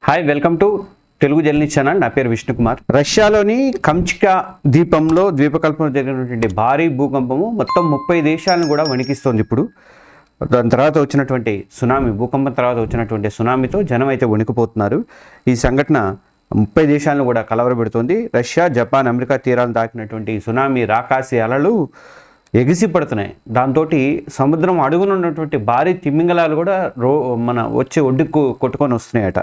Hi, welcome to Telugu journey channel. నా పేరు విష్ణుకుమార్. రష్యాలోని కంచ్కా ద్వీపకల్పంలో జరిగినటువంటి భారీ భూకంపము మొత్తం 30 దేశాలను కూడా వణికిస్తోంది. ఇప్పుడు దాని తర్వాత వచ్చినటువంటి భూకంపం తర్వాత వచ్చినటువంటి సునామీతో జనం అయితే వణికిపోతున్నారు. ఈ సంఘటన 30 దేశాలను కూడా కలవరబెడుతోంది. రష్యా, జపాన్, అమెరికా తీరాలను తాకినటువంటి సునామీ రాకాసి అలలు ఎగిసి పడుతున్నాయి. దాంతో సముద్రం అడుగున ఉన్నటువంటి భారీ తిమింగలాలు కూడా వచ్చే ఒడ్డుకు కొట్టుకొని వస్తున్నాయట,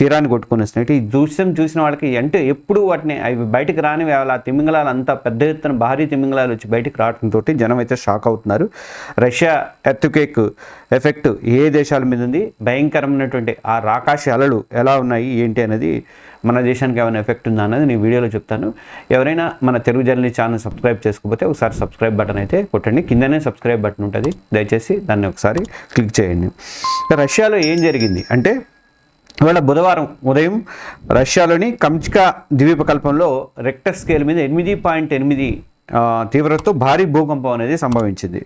తీరాన్ని కొట్టుకొని వస్తున్నాయి. ఈ దృశ్యం చూసిన వాళ్ళకి అంటే ఎప్పుడు వాటిని అవి బయటకు రానివి, ఆ తిమింగలాలు అంతా పెద్ద ఎత్తున భారీ తిమింగలాలు వచ్చి బయటకు రావడంతో జనం అయితే షాక్ అవుతున్నారు. రష్యా ఎర్త్క్వేక్ ఎఫెక్ట్ ఏ దేశాల మీద ఉంది, భయంకరమైనటువంటి ఆ రాకాశ అలలు ఎలా ఉన్నాయి ఏంటి అనేది, మన దేశానికి ఏమైనా ఎఫెక్ట్ ఉందా అన్నది నేను వీడియోలో చెప్తాను. ఎవరైనా మన తెలుగు జర్నీ ఛానల్ సబ్స్క్రైబ్ చేసుకోకపోతే ఒకసారి సబ్స్క్రైబ్ బటన్ అయితే కొట్టండి. కిందనే సబ్స్క్రైబ్ బటన్ ఉంటుంది, దయచేసి దాన్ని ఒకసారి క్లిక్ చేయండి. రష్యాలో ఏం జరిగింది అంటే, ఇవాళ బుధవారం ఉదయం రష్యాలోని కంచ్కా ద్వీపకల్పంలో రెక్టర్ స్కేల్ మీద 8.8 తీవ్రతతో భారీ భూకంపం అనేది సంభవించింది.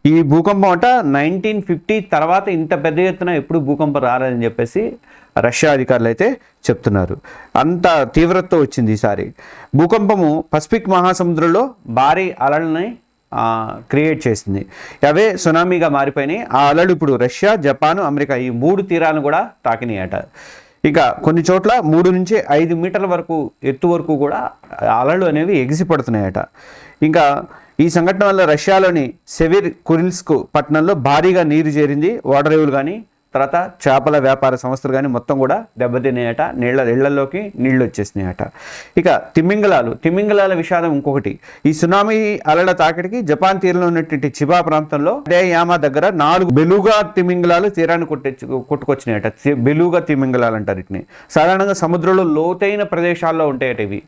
ఈ భూకంపం అంట 1950 తర్వాత ఇంత పెద్ద ఎత్తున ఎప్పుడు భూకంపం రాలేదని చెప్పేసి రష్యా అధికారులు అయితే చెప్తున్నారు. అంత తీవ్రతతో వచ్చింది ఈసారి భూకంపము. పసిఫిక్ మహాసముద్రంలో భారీ అలల్ని క్రియేట్ చేసింది. అవే సునామీగా మారిపోయినాయి. ఆ అలలు ఇప్పుడు రష్యా, జపాన్, అమెరికా ఈ 3 తీరాలను కూడా తాకినాయట. ఇక కొన్ని చోట్ల 3 నుంచి 5 మీటర్ల వరకు ఎత్తు వరకు కూడా అలలు అనేవి ఎగిసి పడుతున్నాయట. ఇంకా ఈ సంఘటన వల్ల రష్యాలోని సెవిర్ కురిల్స్క్ పట్టణంలో భారీగా నీరు చేరింది. ఓడరేవులు కానీ తర్వాత చేపల వ్యాపార సంస్థలు కానీ మొత్తం కూడా దెబ్బతిన్నాయట. ఇళ్లలోకి నీళ్లు వచ్చేసినాయట. ఇక తిమింగలాల విషాదం ఇంకొకటి. ఈ సునామీ అలల తాకిడికి జపాన్ తీరంలో ఉన్నటువంటి చిబా ప్రాంతంలో యామా దగ్గర 4 బెలుగా తిమింగలాలు తీరాన్ని కొట్టుకొచ్చినాయట. బెలుగా తిమింగలాలు అంటారు వీటిని. సాధారణంగా సముద్రంలో లోతైన ప్రదేశాల్లో ఉంటాయట ఇవి.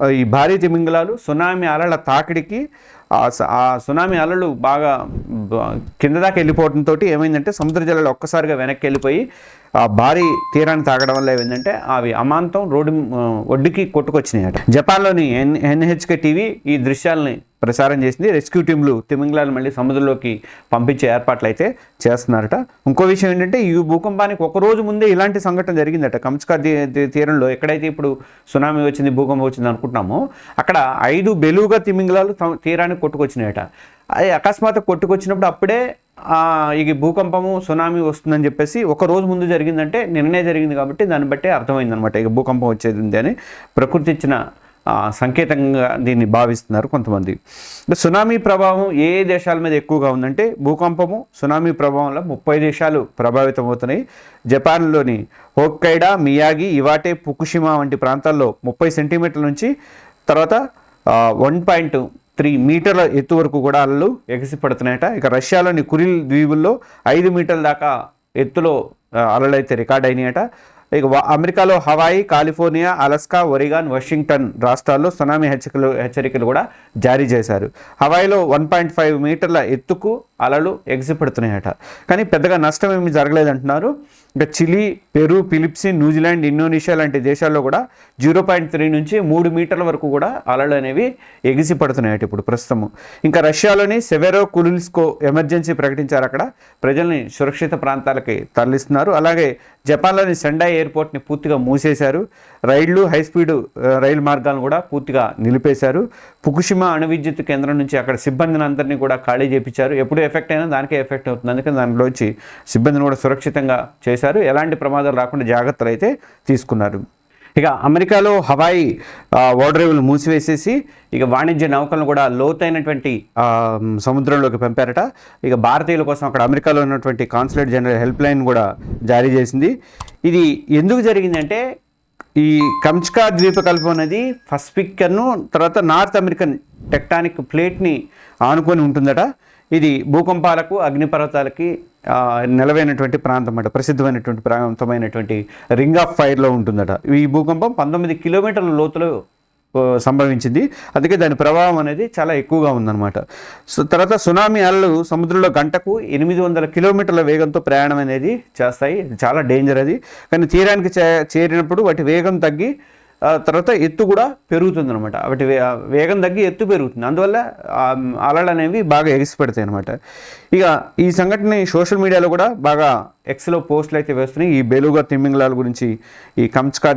ఈ భారీ తిమింగలాలు సునామీ అలల తాకిడికి ఆ సునామీ అలలు బాగా కింద దాకా వెళ్ళిపోవడంతో ఏమైందంటే సముద్ర జలాలు ఒక్కసారిగా వెనక్కి వెళ్ళిపోయి ఆ భారీ తీరాన్ని తాగడం వల్ల ఏమైందంటే అవి అమాంతం ఒడ్డుకి కొట్టుకొచ్చినాయట. జపాన్లోని ఎన్హెచ్కే టీవీ ఈ దృశ్యాలని ప్రసారం చేసింది. రెస్క్యూ టీంలు తిమింగలాలు మళ్ళీ సముద్రంలోకి పంపించే ఏర్పాట్లు అయితే చేస్తున్నారట. ఇంకో విషయం ఏంటంటే, ఈ భూకంపానికి ఒక రోజు ముందే ఇలాంటి సంఘటన జరిగిందట. కంచ్కా తీరంలో ఎక్కడైతే ఇప్పుడు సునామీ వచ్చింది, భూకంపం వచ్చింది అనుకుంటున్నామో అక్కడ 5 బెలుగా తిమింగలాలు తీరానికి కొట్టుకొచ్చినాయట. అది అకస్మాత్తుగా కొట్టుకొచ్చినప్పుడు అప్పుడే ఈ భూకంపము సునామీ వస్తుందని చెప్పేసి ఒక రోజు ముందు జరిగిందంటే నిన్ననే జరిగింది కాబట్టి దాన్ని బట్టే అర్థమైందనమాట. ఇక భూకంపం వచ్చేది ఉంది అని ప్రకృతి ఇచ్చిన సంకేతంగా దీన్ని భావిస్తున్నారు కొంతమంది. సునామీ ప్రభావం ఏ దేశాల మీద ఎక్కువగా ఉందంటే, భూకంపము సునామీ ప్రభావం వల్ల 30 దేశాలు ప్రభావితం అవుతున్నాయి. జపాన్లోని హోక్కైడా, మియాగి, ఇవాటే, ఫుకుషిమా వంటి ప్రాంతాల్లో 30 సెంటీమీటర్ల నుంచి తర్వాత 1.3 మీటర్ల ఎత్తు వరకు కూడా అలలు ఎగిసి పడుతున్నాయట. ఇక రష్యాలోని కురిల్ ద్వీపుల్లో 5 మీటర్ల దాకా ఎత్తులో అలలు అయితే రికార్డ్ అయినాయట. ఇక అమెరికాలో హవాయి, కాలిఫోర్నియా, అలస్కా, ఒరిగాన్, వాషింగ్టన్ రాష్ట్రాల్లో సునామీ హెచ్చరికలు కూడా జారీ చేశారు. హవాయిలో 1.5 మీటర్ల ఎత్తుకు అలలు ఎగిసిపడుతున్నాయట. కానీ పెద్దగా నష్టం ఏమి జరగలేదంటున్నారు. ఇంకా Chile, Peru, Philippines, New Zealand, Indonesia లాంటి దేశాల్లో కూడా 0.3 నుంచి 3 మీటర్ల వరకు కూడా అలలు అనేవి ఎగిసి పడుతున్నాయట ఇప్పుడు ప్రస్తుతము. ఇంకా రష్యాలోని సెవెరో కురిల్స్కో ఎమర్జెన్సీ ప్రకటించారు. అక్కడ ప్రజల్ని సురక్షిత ప్రాంతాలకి తరలిస్తున్నారు. అలాగే జపాన్లోని సెండాయ్ ఎయిర్పోర్ట్ని పూర్తిగా మూసేశారు. రైళ్లు, హైస్పీడ్ రైలు మార్గాలను కూడా పూర్తిగా నిలిపేశారు. ఫుకుషిమా అణు విద్యుత్ కేంద్రం నుంచి అక్కడ సిబ్బందిని అందరినీ కూడా ఖాళీ చేయించారు. ఎప్పుడు ఎఫెక్ట్ అయినా దానికే ఎఫెక్ట్ అవుతుంది, అందుకని దానిలోంచి సిబ్బందిని కూడా సురక్షితంగా చేశారు. ఎలాంటి ప్రమాదాలు రాకుండా జాగ్రత్తలు అయితే తీసుకున్నారు. ఇక అమెరికాలో హవాయి ఓడరేవులు మూసివేసేసి ఇక వాణిజ్య నౌకలను కూడా లోతైనటువంటి సముద్రంలోకి పంపారట. ఇక భారతీయుల కోసం అక్కడ అమెరికాలో ఉన్నటువంటి కాన్సులేట్ జనరల్ హెల్ప్ లైన్ కూడా జారీ చేసింది. ఇది ఎందుకు జరిగిందంటే, ఈ కంచ్కా ద్వీపకల్పం అనేది పసిఫిక్ను తర్వాత నార్త్ అమెరికన్ టెక్టానిక్ ప్లేట్ని ఆనుకొని ఉంటుందట. ఇది భూకంపాలకు, అగ్నిపర్వతాలకి నిలవైనటువంటి ప్రాంతం అట, ప్రసిద్ధమైనటువంటి ప్రాంతమైనటువంటి రింగ్ ఆఫ్ ఫైర్లో ఉంటుందట. ఈ భూకంపం 19 కిలోమీటర్ల లోతులో సంభవించింది. అందుకే దాని ప్రభావం అనేది చాలా ఎక్కువగా ఉందన్నమాట. సో తర్వాత సునామీ అలలు సముద్రంలో గంటకు 800 కిలోమీటర్ల వేగంతో ప్రయాణం అనేది చేస్తాయి. చాలా డేంజర్ అది. కానీ తీరానికి చేరినప్పుడు వాటి వేగం తగ్గి తర్వాత ఎత్తు కూడా పెరుగుతుంది అనమాట. వాటి వేగం తగ్గి ఎత్తు పెరుగుతుంది. అందువల్ల అలలు అనేవి బాగా ఎగిసిపడతాయి అనమాట. ఇక ఈ సంఘటన సోషల్ మీడియాలో కూడా బాగా ఎక్స్లో పోస్టులు అయితే వేస్తున్నాయి. ఈ బెలుగా తిమింగలాల గురించి ఈ కంచకా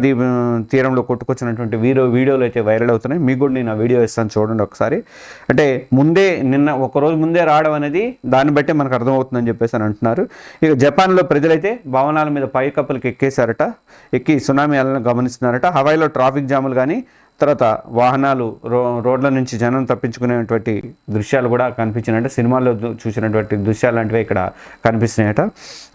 తీరంలో కొట్టుకొచ్చినటువంటి వీడియోలు అయితే వైరల్ అవుతున్నాయి. మీకు కూడా నేను ఆ వీడియో ఇస్తాను, చూడండి ఒకసారి. అంటే నిన్న ఒకరోజు ముందే రావడం అనేది దాన్ని బట్టే మనకు అర్థమవుతుందని చెప్పేసి అని అంటున్నారు. ఇక జపాన్లో ప్రజలైతే భవనాల మీద పైకప్పులకి ఎక్కి సునామీ అలను గమనిస్తున్నారట. హవాయిలో ట్రాఫిక్ జాములు కానీ తర్వాత వాహనాలు రోడ్ల నుంచి జనం తప్పించుకునేటువంటి దృశ్యాలు కూడా కనిపించినట్టు సినిమాల్లో చూసినటువంటి దృశ్యాలు లాంటివి ఇక్కడ కనిపిస్తున్నాయట.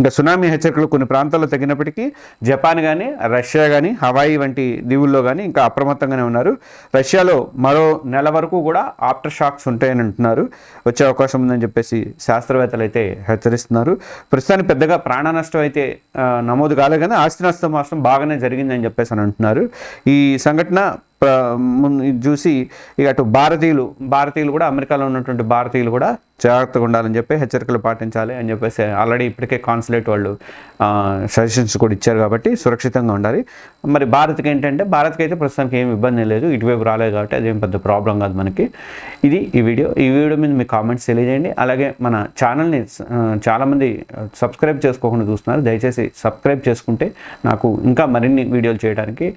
ఇంకా సునామీ హెచ్చరికలు కొన్ని ప్రాంతాల్లో తగ్గినప్పటికీ జపాన్ కానీ రష్యా కానీ హవాయి వంటి దీవుల్లో కానీ ఇంకా అప్రమత్తంగానే ఉన్నారు. రష్యాలో మరో నెల వరకు కూడా ఆఫ్టర్ షాక్స్ ఉంటాయని అంటున్నారు. వచ్చే అవకాశం ఉందని చెప్పేసి శాస్త్రవేత్తలు అయితే హెచ్చరిస్తున్నారు. ప్రస్తుతానికి పెద్దగా ప్రాణ నష్టం అయితే నమోదు కాలేదు, కానీ ఆస్తి నష్టం మాత్రం బాగానే జరిగిందని చెప్పేసి అని అంటున్నారు. ఈ సంఘటన చూసి ఇక అటు భారతీయులు కూడా అమెరికాలో ఉన్నటువంటి భారతీయులు కూడా జాగ్రత్తగా ఉండాలని చెప్పి హెచ్చరికలు పాటించాలి అని చెప్పేసి ఆల్రెడీ ఇప్పటికే కాన్సులేట్ వాళ్ళు సజెషన్స్ కూడా ఇచ్చారు. కాబట్టి సురక్షితంగా ఉండాలి. మరి భారత్కి అయితే ప్రస్తుతానికి ఏమి ఇబ్బంది లేదు, ఇటువైపు రాలేదు కాబట్టి అదేం పెద్ద ప్రాబ్లం కాదు మనకి. ఇది ఈ వీడియో మీద మీ కామెంట్స్ తెలియజేయండి. అలాగే మన ఛానల్ని చాలామంది సబ్స్క్రైబ్ చేసుకోకుండా చూస్తున్నారు. దయచేసి సబ్స్క్రైబ్ చేసుకుంటే నాకు ఇంకా మరిన్ని వీడియోలు చేయడానికి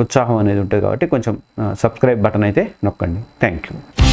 ఉత్సాహం అనేది ఉంటుంది. కాబట్టి కొంచెం సబ్స్క్రైబ్ బటన్ అయితే నొక్కండి. Thank you.